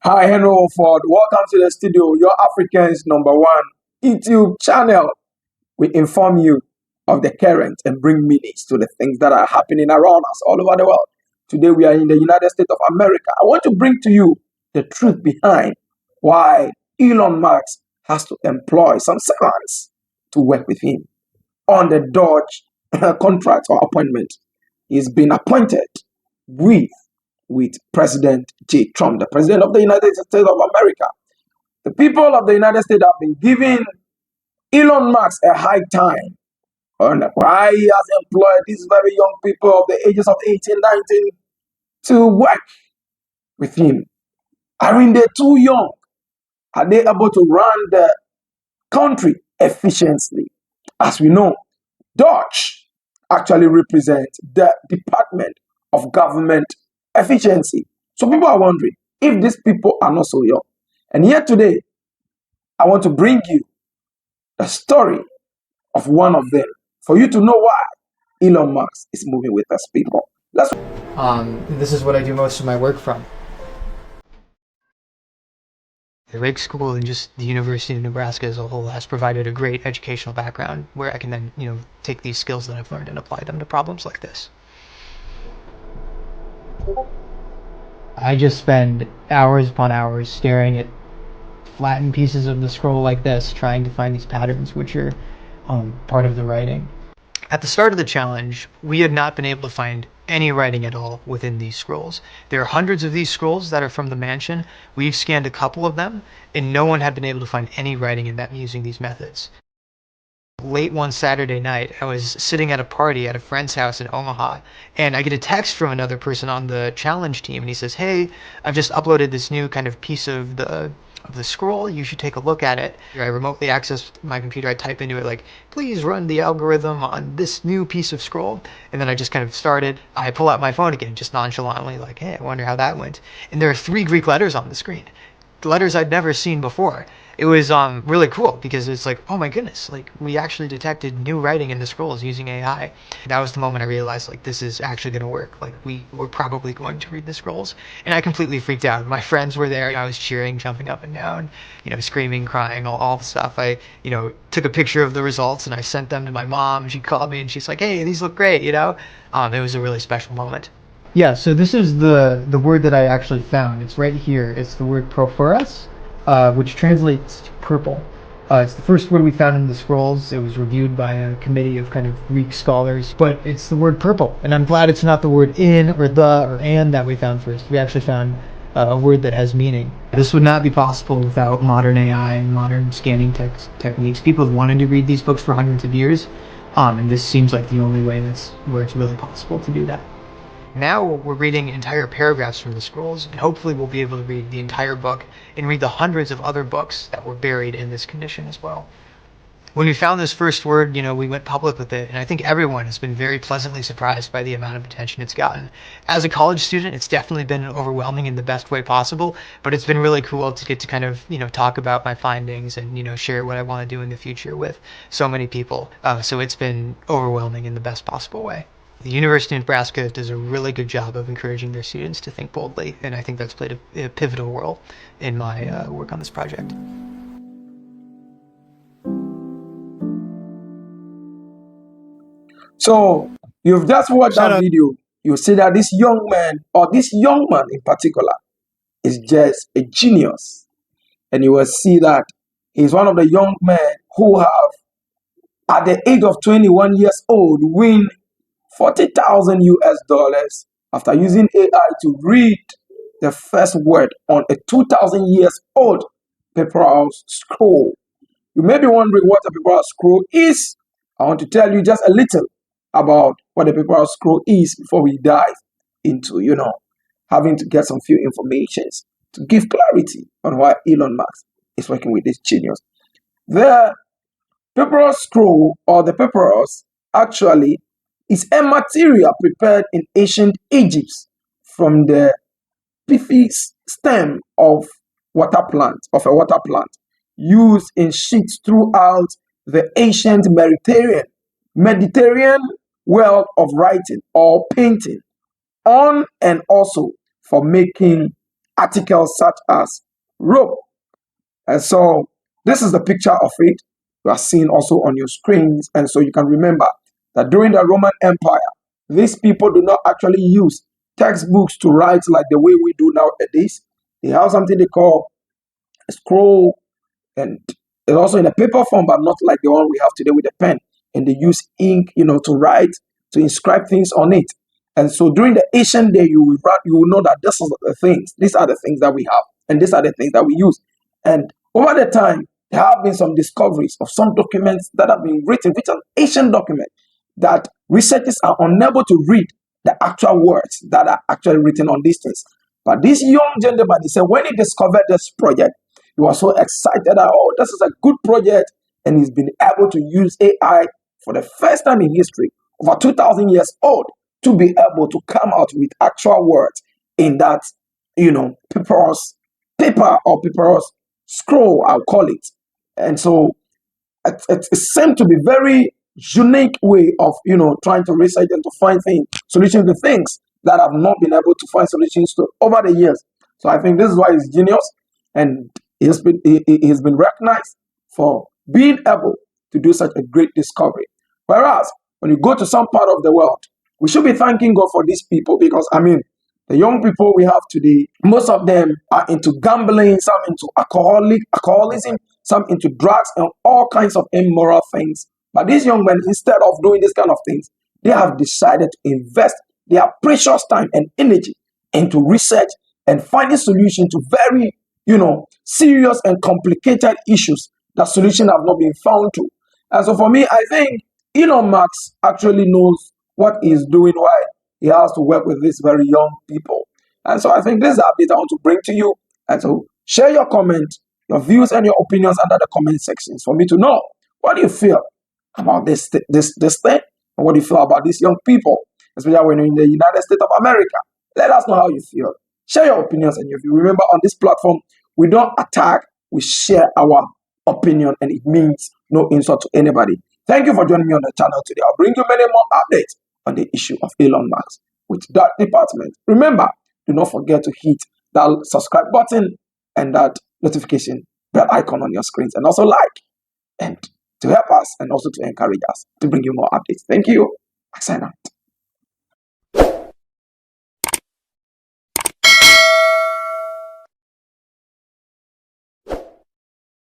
Hi, hello, Ford. Welcome to the studio, your African's #1 YouTube channel. We inform you of the current and bring meanings to the things that are happening around us all over the world. Today, we are in the United States of America. I want to bring to you the truth behind why Elon Musk has to employ some savants to work with him on the D.O.G.E contract or appointment. He's been appointed with President J. Trump, the President of the United States of America. The people of the United States have been giving Elon Musk a high time on why he has employed these very young people of the ages of 18, 19 to work with him. Aren't they too young? Are they able to run the country efficiently? As we know, D.O.G.E actually represents the Department of Government Efficiency. So people are wondering if these people are not so young. And yet today, I want to bring you the story of one of them for you to know why Elon Musk is moving with us people. This is what I do most of my work from. The Rake School and just the University of Nebraska as a whole has provided a great educational background where I can then, take these skills that I've learned and apply them to problems like this. I just spend hours upon hours staring at flattened pieces of the scroll like this, trying to find these patterns which are part of the writing. At the start of the challenge, we had not been able to find any writing at all within these scrolls. There are hundreds of these scrolls that are from the mansion. We've scanned a couple of them, and no one had been able to find any writing in them using these methods. Late one Saturday night, I was sitting at a party at a friend's house in Omaha, and I get a text from another person on the challenge team, and he says, "Hey, I've just uploaded this new kind of piece of the scroll. You should take a look at it." I remotely access my computer. I type into it like, "Please run the algorithm on this new piece of scroll," and then I just kind of started. I pull out my phone again, just nonchalantly, like, "Hey, I wonder how that went." And there are 3 Greek letters on the screen, letters I'd never seen before. It was really cool because it's like, oh my goodness, like we actually detected new writing in the scrolls using AI. That was the moment I realized like this is actually going to work. Like we were probably going to read the scrolls, and I completely freaked out. My friends were there. I was cheering, jumping up and down, screaming, crying, all the stuff. I took a picture of the results and I sent them to my mom. She called me and she's like, "Hey, these look great." It was a really special moment. Yeah, so this is the word that I actually found. It's right here. It's the word prophoros, which translates to purple. It's the first word we found in the scrolls. It was reviewed by a committee of kind of Greek scholars, but it's the word purple. And I'm glad it's not the word in or the or and that we found first. We actually found a word that has meaning. This would not be possible without modern AI and modern scanning techniques. People have wanted to read these books for hundreds of years, and this seems like the only way where it's really possible to do that. Now we're reading entire paragraphs from the scrolls, and hopefully we'll be able to read the entire book and read the hundreds of other books that were buried in this condition as well. When we found this first word, we went public with it, and I think everyone has been very pleasantly surprised by the amount of attention it's gotten. As a college student, it's definitely been overwhelming in the best way possible, but it's been really cool to get to kind of, talk about my findings and, share what I want to do in the future with so many people. So it's been overwhelming in the best possible way. The University of Nebraska does a really good job of encouraging their students to think boldly, and I think that's played a pivotal role in my work on this project. So you've just watched that video. You see that this young man, or this young man in particular, is just a genius. And you will see that he's one of the young men who have, at the age of 21 years old, win 40,000 US dollars after using AI to read the first word on a 2,000 years old papyrus scroll. You may be wondering what a papyrus scroll is. I want to tell you just a little about what a papyrus scroll is before we dive into, having to get some few informations to give clarity on why Elon Musk is working with this genius. The papyrus scroll, or the papyrus, actually is a material prepared in ancient Egypt from the leafy stem of a water plant, used in sheets throughout the ancient Mediterranean world of writing or painting, on and also for making articles such as Rome. And so this is the picture of it you are seeing also on your screens. And so you can remember that during the Roman Empire, these people do not actually use textbooks to write like the way we do nowadays. They have something they call a scroll, and it's also in a paper form, but not like the one we have today with a pen. And they use ink, to write, to inscribe things on it. And so during the ancient day, you will know that these are the things that we have, and these are the things that we use. And over the time, there have been some discoveries of some documents that have been written, which are ancient documents that researchers are unable to read the actual words that are actually written on these things. But this young gentleman, he said, when he discovered this project, he was so excited that, oh, this is a good project. And he's been able to use AI for the first time in history, over 2,000 years old, to be able to come out with actual words in that, paper or papyrus scroll, I'll call it. And so it seemed to be very unique way of, trying to research and to find solutions to things that have not been able to find solutions to over the years. So I think this is why he's genius, and he has been recognized for being able to do such a great discovery. Whereas when you go to some part of the world, we should be thanking God for these people, because the young people we have today, most of them are into gambling, some into alcoholism, some into drugs and all kinds of immoral things. But these young men, instead of doing this kind of things, they have decided to invest their precious time and energy into research and finding solutions to very, serious and complicated issues that solutions have not been found to. And so for me, I think Elon Musk actually knows what he's doing, why he has to work with these very young people. And so I think this is a bit I want to bring to you. And so share your comment, your views and your opinions under the comment sections for me to know what do you feel about this thing, and what do you feel about these young people, especially when you're in the United States of America. Let us know how you feel. Share your opinions and your view. Remember, on this platform, we don't attack, we share our opinion, and it means no insult to anybody. Thank you for joining me on the channel today. I'll bring you many more updates on the issue of Elon Musk with that department. Remember, do not forget to hit that subscribe button and that notification bell icon on your screens, and also like, and to help us and also to encourage us to bring you more updates. Thank you. I sign out.